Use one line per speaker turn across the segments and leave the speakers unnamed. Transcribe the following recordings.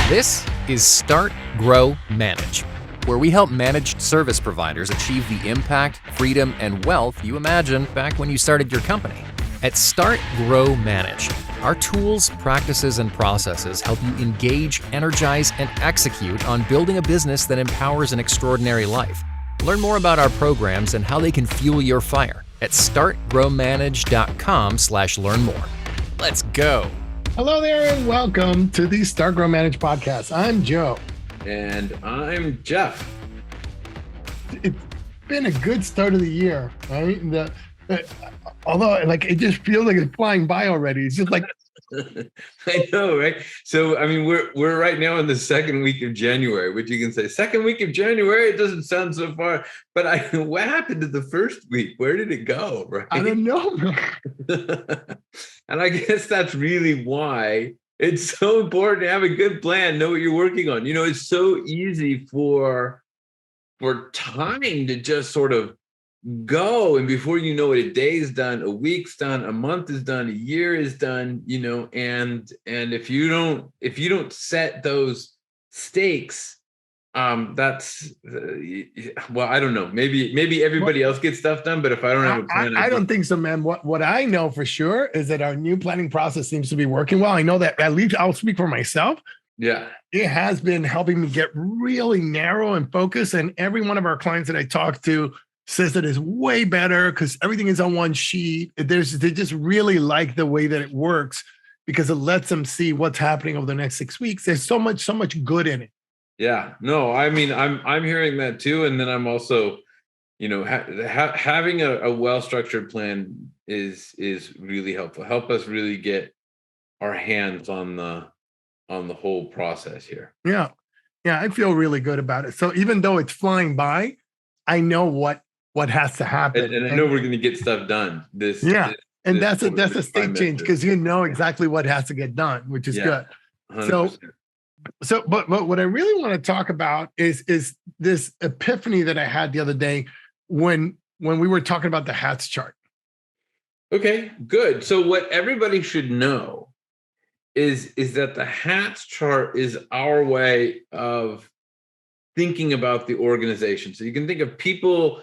This is Start, Grow, Manage, where we help managed service providers achieve the impact, freedom, and wealth you imagined back when you started your company. At Start, Grow, Manage, our tools, practices, and processes help you engage, energize, and execute on building a business that empowers an extraordinary life. Learn more about our programs and how they can fuel your fire at startgrowmanage.com/learn more. Let's go.
Hello there and welcome to the Start, Grow, Manage podcast. I'm Joe.
And I'm Jeff.
It's been a good start of the year, right? Although it just feels like it's flying by already. It's just like
I know, right? So I mean, we're right now in the second week of January, which you can say second week of January. It doesn't sound so far, but what happened to the first week? Where did it go? Right?
I don't know.
And I guess that's really why it's so important to have a good plan, know what you're working on. You know, it's so easy for time to just sort of go, and before you know it, a day is done, a week's done, a month is done, a year is done, you know, and if you don't set those stakes, that's well, I don't know, maybe everybody else gets stuff done, but if I don't have a plan,
I don't think so, man. What I know for sure is that our new planning process seems to be working well. I know that, at least I'll speak for myself.
Yeah,
it has been helping me get really narrow and focused, and every one of our clients that I talk to says that it's way better because everything is on one sheet. They just really like the way that it works because it lets them see what's happening over the next 6 weeks. There's so much good in it.
Yeah, no, I mean, I'm hearing that too, and then I'm also, you know, having a well-structured plan is really helpful. Help us really get our hands on the whole process here.
Yeah, I feel really good about it. So even though it's flying by, I know what has to happen,
and I know we're going to get stuff done. That's
a state change because you know exactly what has to get done, which is good. 100%. So, but what I really want to talk about is this epiphany that I had the other day when we were talking about the hats chart.
Okay, good. So what everybody should know is that the hats chart is our way of thinking about the organization. So you can think of people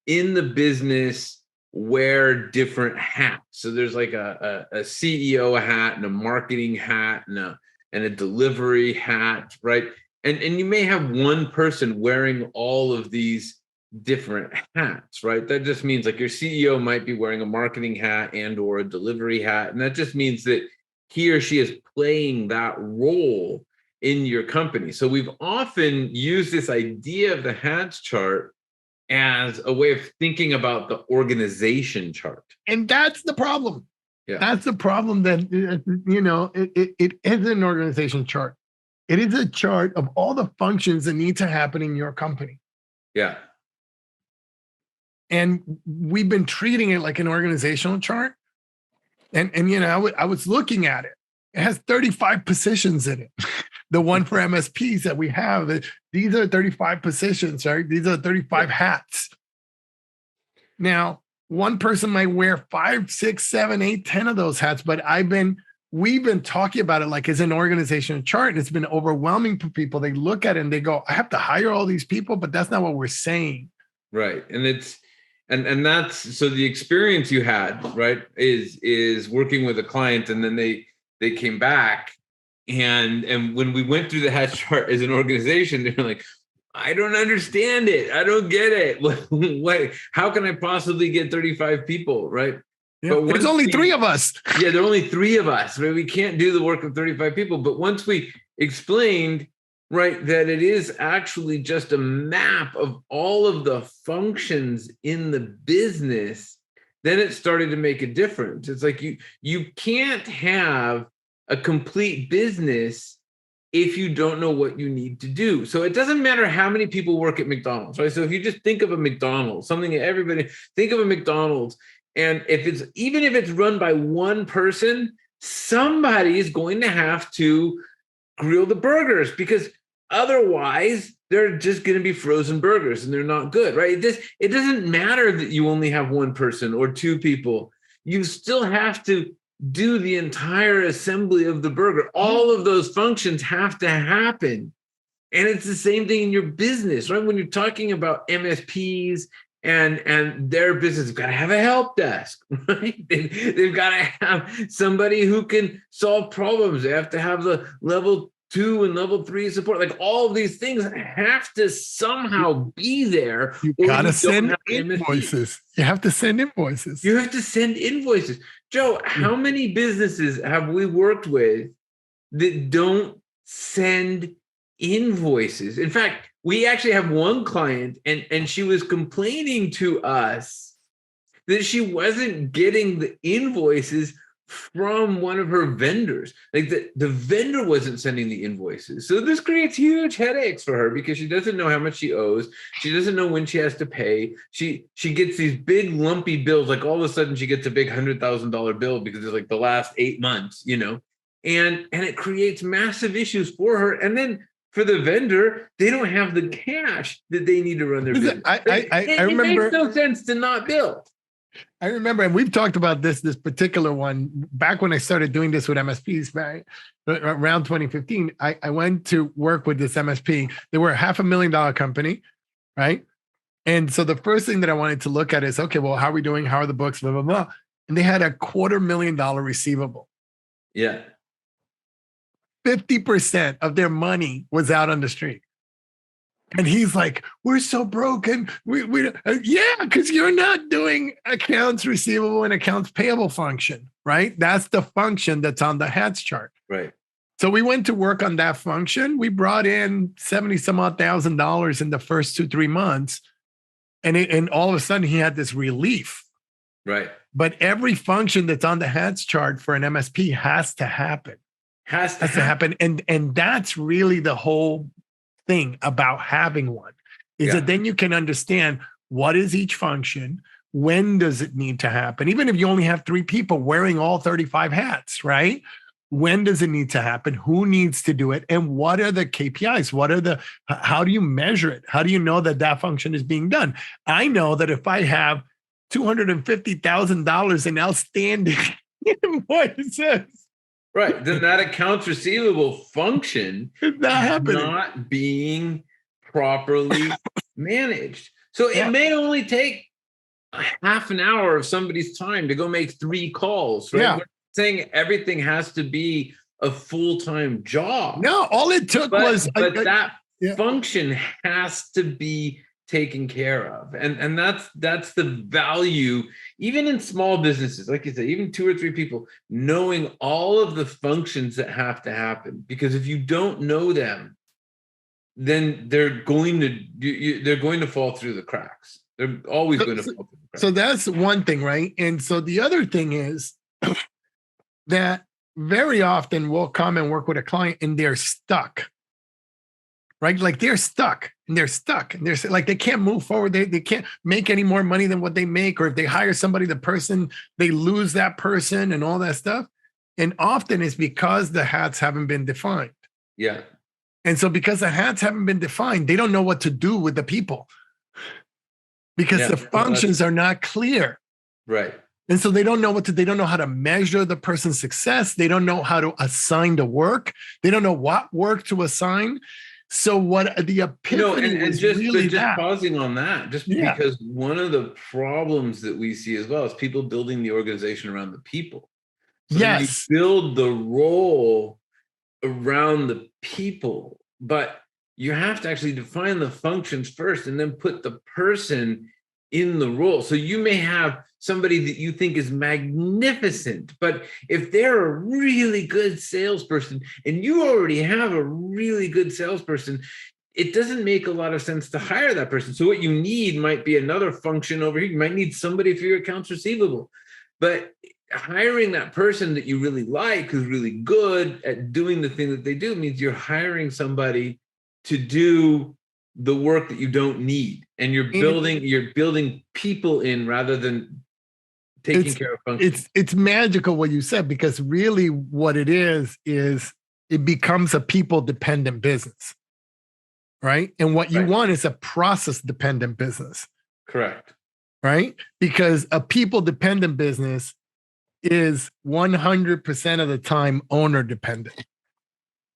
in the business wear different hats. So there's like a CEO hat and a marketing hat and a delivery hat, right? And you may have one person wearing all of these different hats, right? That just means like your CEO might be wearing a marketing hat and or a delivery hat. And that just means that he or she is playing that role in your company. So we've often used this idea of the hats chart as a way of thinking about the organization chart.
And that's the problem.
Yeah.
That's the problem that, you know, it is an organization chart. It is a chart of all the functions that need to happen in your company.
Yeah.
And we've been treating it like an organizational chart. And you know, I was looking at it. It has 35 positions in it. The one for MSPs that we have, these are 35 positions, right? These are 35 hats. Now, one person might wear 5, 6, 7, 8, 10 of those hats, but we've been talking about it like it's an organizational chart, and it's been overwhelming for people. They look at it and they go, I have to hire all these people, but that's not what we're saying.
Right. And it's and that's so the experience you had, right, is working with a client, and then they came back. And when we went through the hat chart as an organization, they're like, I don't understand it. I don't get it. What? How can I possibly get 35 people, right?
Yeah, but there's only 3 of us.
Yeah, there are only 3 of us, right? We can't do the work of 35 people. But once we explained, right, that it is actually just a map of all of the functions in the business, then it started to make a difference. It's like you can't have a complete business if you don't know what you need to do. So it doesn't matter how many people work at McDonald's, right? So if you just think of a McDonald's, something that everybody think of a McDonald's, and even if it's run by one person, somebody is going to have to grill the burgers, because otherwise they're just going to be frozen burgers and they're not good, right? It doesn't matter that you only have one person or 2 people. You still have to do the entire assembly of the burger. All of those functions have to happen. And it's the same thing in your business, right? When you're talking about MSPs and their business, they've got to have a help desk, right? They've got to have somebody who can solve problems. They have to have the level 2 and level 3 support. Like all of these things have to somehow be there.
You got to send invoices. You have to send invoices.
You have to send invoices. Joe, how many businesses have we worked with that don't send invoices? In fact, we actually have one client and she was complaining to us that she wasn't getting the invoices from one of her vendors. Like the vendor wasn't sending the invoices. So this creates huge headaches for her because she doesn't know how much she owes. She doesn't know when she has to pay. She gets these big lumpy bills. Like all of a sudden she gets a big $100,000 bill because it's like the last 8 months, and it creates massive issues for her. And then for the vendor, they don't have the cash that they need to run their business.
I remember,
it makes no sense to not bill.
I remember, and we've talked about this particular one back when I started doing this with MSPs, right? Around 2015, I went to work with this MSP. They were a $500,000 company, right? And so the first thing that I wanted to look at is, okay, well, how are we doing? How are the books? Blah, blah, blah. And they had a $250,000 receivable.
Yeah.
50% of their money was out on the street. And he's like, we're so broken. Yeah, because you're not doing accounts receivable and accounts payable function, right? That's the function that's on the HATS chart.
Right.
So we went to work on that function. We brought in $70,000 in the first 2-3 months. And all of a sudden he had this relief.
Right.
But every function that's on the HATS chart for an MSP has to happen. Has to happen. And that's really the whole thing about having one, is that then you can understand what is each function, when does it need to happen, even if you only have 3 people wearing all 35 hats, right? When does it need to happen? Who needs to do it? And what are the KPIs? How do you measure it? How do you know that that function is being done? I know that if I have $250,000 in outstanding invoices,
right, then that accounts receivable function is not being properly managed. So it may only take a half an hour of somebody's time to go make 3 calls, right? We're saying everything has to be a full-time job.
No, all it took was...
But that function has to be taken care of. And that's the value, even in small businesses, like you said, even 2 or 3 people, knowing all of the functions that have to happen. Because if you don't know them, then they're going to fall through the cracks. They're always going to fall through the cracks.
So that's one thing, right? And so the other thing is that very often we'll come and work with a client and they're stuck. Right? Like they're stuck and they're like, they can't move forward. They can't make any more money than what they make. Or if they hire somebody, they lose that person and all that stuff. And often it's because the hats haven't been defined.
Yeah.
And so because the hats haven't been defined, they don't know what to do with the people because the functions are not clear.
Right.
And so they don't know they don't know how to measure the person's success. They don't know how to assign the work. They don't know what work to assign. So what the epiphany is really that.
Pausing on that, because one of the problems that we see as well is people building the organization around the people. So you build the role around the people, but you have to actually define the functions first and then put the person in the role. So you may have somebody that you think is magnificent, but if they're a really good salesperson and you already have a really good salesperson, it doesn't make a lot of sense to hire that person. So what you need might be another function over here. You might need somebody for your accounts receivable, but hiring that person that you really like, who's really good at doing the thing that they do, means you're hiring somebody to do the work that you don't need. And you're building people in rather than taking care of functions.
It's magical what you said, because really what it is it becomes a people dependent business, right? And what you want is a process dependent business.
Correct.
Right? Because a people dependent business is 100% of the time owner dependent.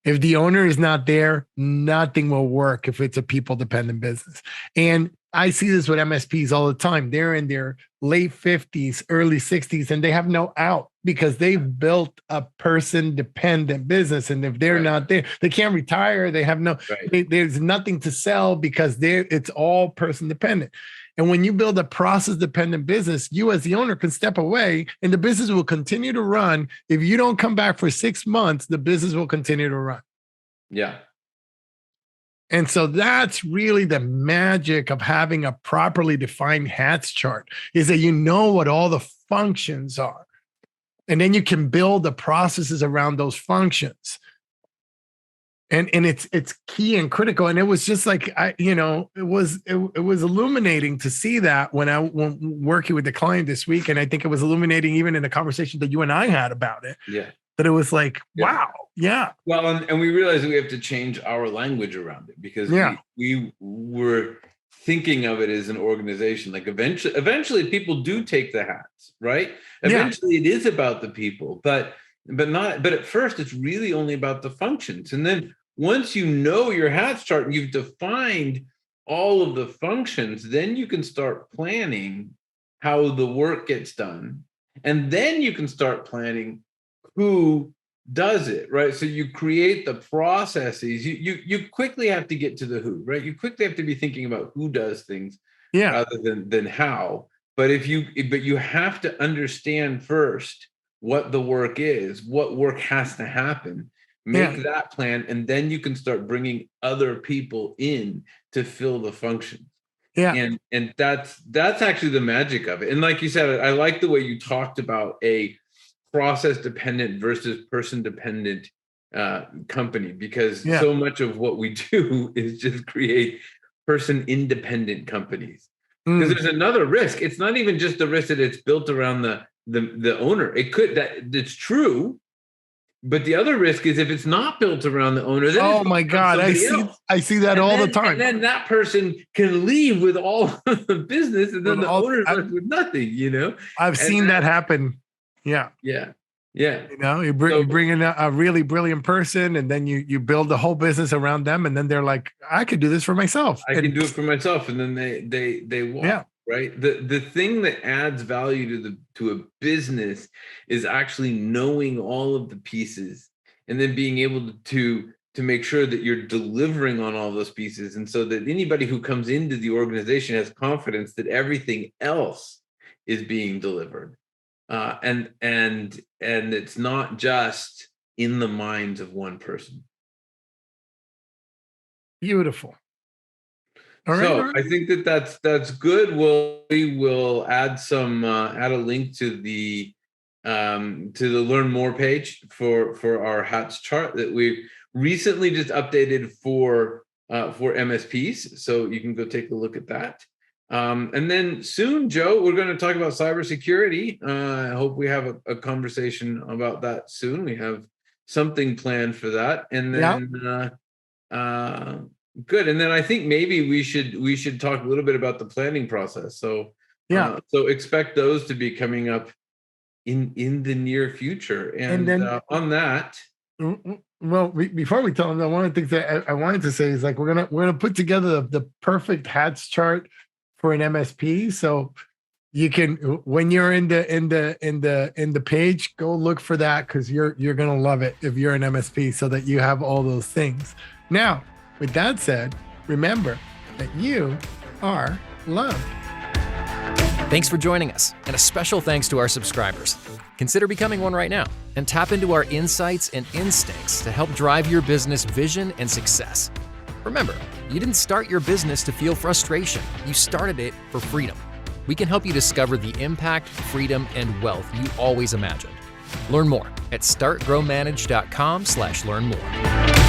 If the owner is not there, nothing will work if it's a people dependent business. And I see this with MSPs all the time. They're in their late 50s, early 60s, and they have no out because they've built a person dependent business. And if they're not there, they can't retire. They have there's nothing to sell because it's all person dependent. And when you build a process dependent business, you as the owner can step away and the business will continue to run. If you don't come back for 6 months, the business will continue to run.
Yeah.
And so that's really the magic of having a properly defined HATS chart, is that you know what all the functions are. And then you can build the processes around those functions. And it's key and critical. And it was just like, it was illuminating to see that when working with the client this week. And I think it was illuminating even in the conversation that you and I had about it.
Yeah.
But it was like, wow. Yeah.
Well, and we realized that we have to change our language around it because we were thinking of it as an organization. Like eventually people do take the hats, right? Eventually it is about the people, but at first it's really only about the functions. And then once you know your HATS chart and you've defined all of the functions, then you can start planning how the work gets done. And then you can start planning who does it, right? So you create the processes. You quickly have to get to the who, right? You quickly have to be thinking about who does things rather than how. But you have to understand first what the work is, what work has to happen. Make that plan, and then you can start bringing other people in to fill the functions. Yeah, and that's actually the magic of it. And like you said, I like the way you talked about a process dependent versus person dependent company, because so much of what we do is just create person independent companies. Because there's another risk. It's not even just the risk that it's built around the owner. It's true. But the other risk is if it's not built around the owner, then
oh my God, I see that all the time.
And then that person can leave with all the business, and then the owner's left with nothing.
I've seen that happen. Yeah. You bring in a really brilliant person, and then you build the whole business around them, and then they're like, I could do this for myself.
I can do it for myself, and then they walk. Yeah. Right. The thing that adds value to a business is actually knowing all of the pieces and then being able to make sure that you're delivering on all those pieces. And so that anybody who comes into the organization has confidence that everything else is being delivered. And it's not just in the minds of one person.
Beautiful.
All right. I think that's good. We will add a link to the Learn More page for our HATS chart that we recently just updated for MSPs. So you can go take a look at that. And then soon, Joe, we're going to talk about cybersecurity. I hope we have a conversation about that soon. We have something planned for that. And then good. And then I think maybe we should talk a little bit about the planning process. So so expect those to be coming up in the near future. And then on that,
well, before we tell them, one of the things that I wanted to say is like we're gonna put together the perfect HATS chart for an MSP. So you can, when you're in the page, go look for that, because you're gonna love it if you're an MSP, so that you have all those things. Now, with that said, remember that you are loved.
Thanks for joining us, and a special thanks to our subscribers. Consider becoming one right now and tap into our insights and instincts to help drive your business vision and success. Remember, you didn't start your business to feel frustration. You started it for freedom. We can help you discover the impact, freedom, and wealth you always imagined. Learn more at startgrowmanage.com/learn more.